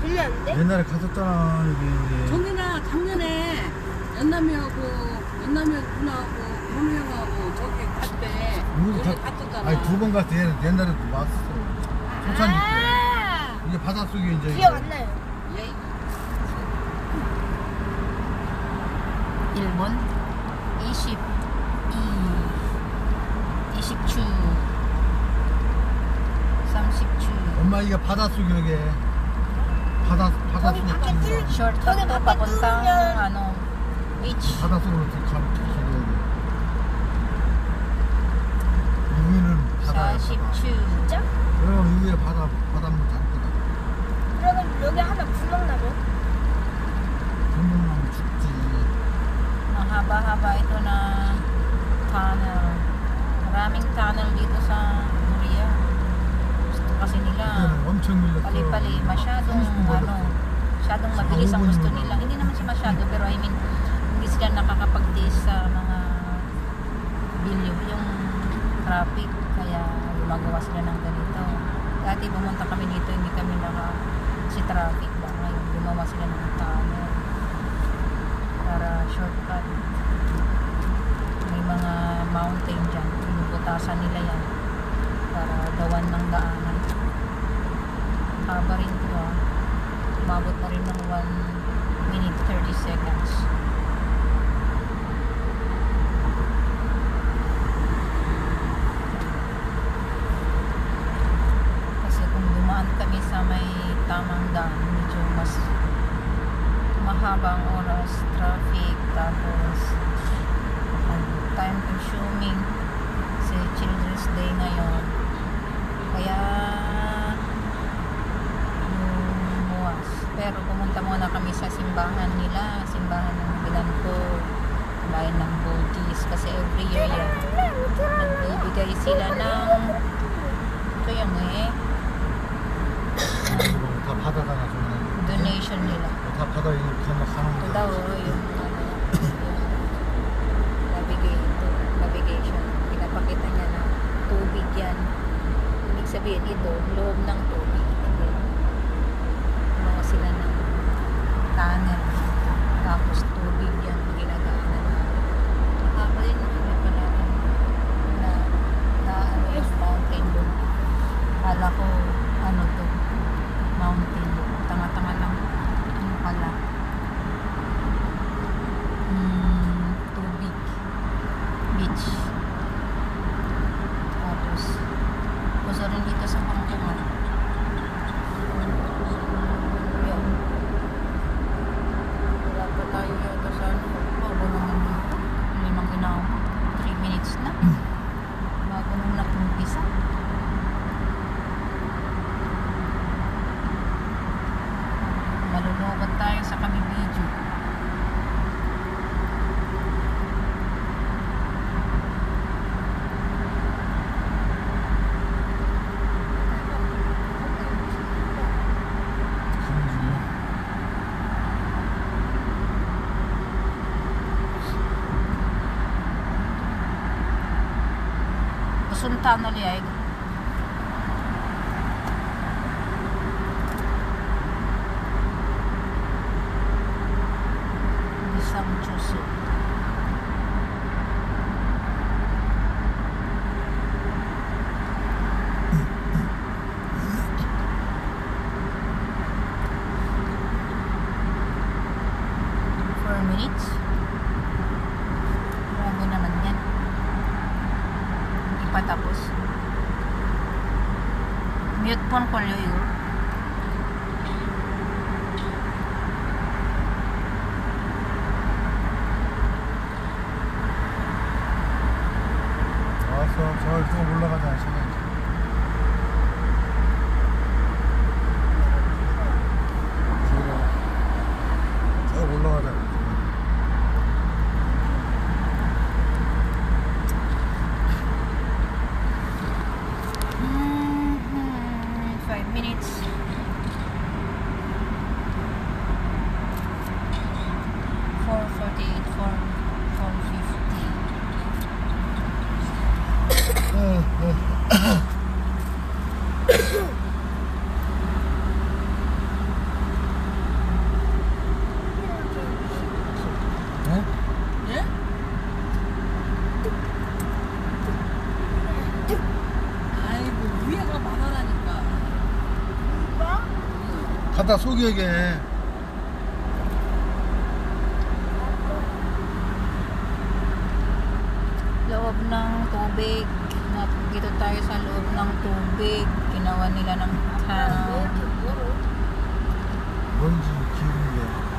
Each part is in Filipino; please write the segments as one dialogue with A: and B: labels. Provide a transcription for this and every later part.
A: 들렸는데?
B: 옛날에 갔었잖아 여기 우리.
C: 정민아 작년에 연남이하고 누나하고 현우형하고 저기 갈때 우리 갔었잖아.
B: 아니 2번 갔을 때 옛날에 왔어. 초창기 때. 이게 바닷속에 이제.
A: 기억 안 나요.
C: 예.
D: 일본 22 20주 30주
B: 엄마 이게 바닷속에 여기. 바닷속에
A: 밖에 뚫-
D: shortcut
A: 저기
D: to
A: 밖에
D: papuntang
A: 뚫으면-
D: ano beach.
B: 바닷속으로 가면 여기는 바다야.
D: 40주
A: 진짜?
B: 그럼 위에 바닷물 잡거든.
A: 그러면 여기 하나 구멍 나면?
B: 구멍나면 죽지.
D: mahaba-haba ito na tunnel. Maraming tunnel dito sa Korea. Gusto kasi nila
B: 그때는 엄청 밀렸어.
D: pali-pali, masyadong
B: 30분 걸렸어.
D: masyadong mabilis ang gusto nila. Hindi naman siya masyado, pero I mean, hindi sila nakakapag-taste sa mga bilyo, yung traffic, kaya gumagawa sila ng ganito. Dati pumunta kami dito, hindi kami si traffic ba. Ngayon, gumawa sila ng tunnel para shortcut. May mga mountain dyan, pinuputasan nila yan para gawan ng daanan. Haba rin ito ah. Umabot na rin ng 1 minute 30 seconds. Kasi kung dumaan kami sa may tamang daan, medyo mas mahabang oras, traffic, tapos time consuming kasi Children's Day ngayon. Kaya lumuwas. Pero pumunta muna kami sa simbahan nila, simbahan ng Bilanco, bayan ng Buddhist, kasi every year yan nagbibigay sila ng kaya nga
B: 다 바다잖아 저는.
D: donation nila.
B: 다 바다 이렇게 가면
D: Ito daw yung navigation. Pinapakita niya na tubig yan. Ibig sabihin ito, loob ng tubig. Gumawa sila ng tunnel. Tapos tubig yan ginagaanan. Nakaka rin may pala na ano yung mountain doon. Kala ko ano to, mountain. Tanga-tanga lang. Ano pala? Tubig. Beach. Tapos, gusto rin dito sa Hanggang. Yun. Wala pa tayo yata sa ano. Bago naman 5 ginawa. 3 minutes na. Bago nung napumpisa. Malulubat tayo sa kabibidyo. Musun tunnel ya. Isang Chusu. Minutes. Grabe naman yan. Hindi pa tapos. Mute phone ko yun.
B: 알았어. 저 올라가자 시간. 저 올라가자.
D: 5 minutes.
B: 갖다 속여게.
D: Loob ng tubig. Dito tayo sa loob ng tubig. Ginawa nila ng town.
B: 먼지 기운 게.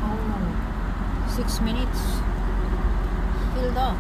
D: Oh, 6 minutes. Filled up.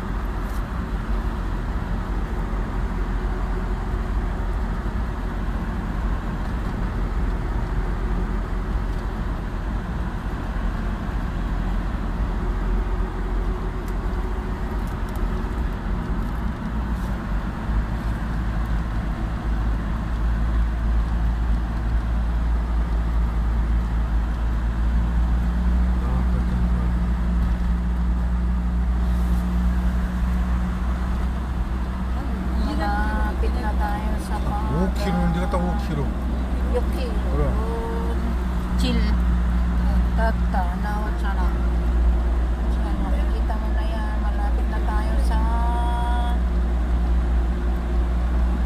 D: Malapit na tayo sa mga
B: 5km 언제 갔다 5km.
D: Yuki.
B: Bro.
D: Chill. Tata, nawat sana. So, makikita mo na yan. Malapit na tayo sa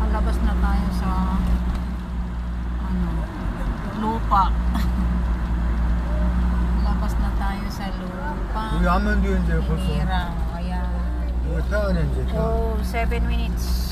D: palabas na tayo sa ano, lupa. Labas na tayo sa lupa.
B: 여기 안면도 이제 벌써
D: Hirang. Ayan.
B: 이거 타네 이제 타.
D: Oh, 7 minutes.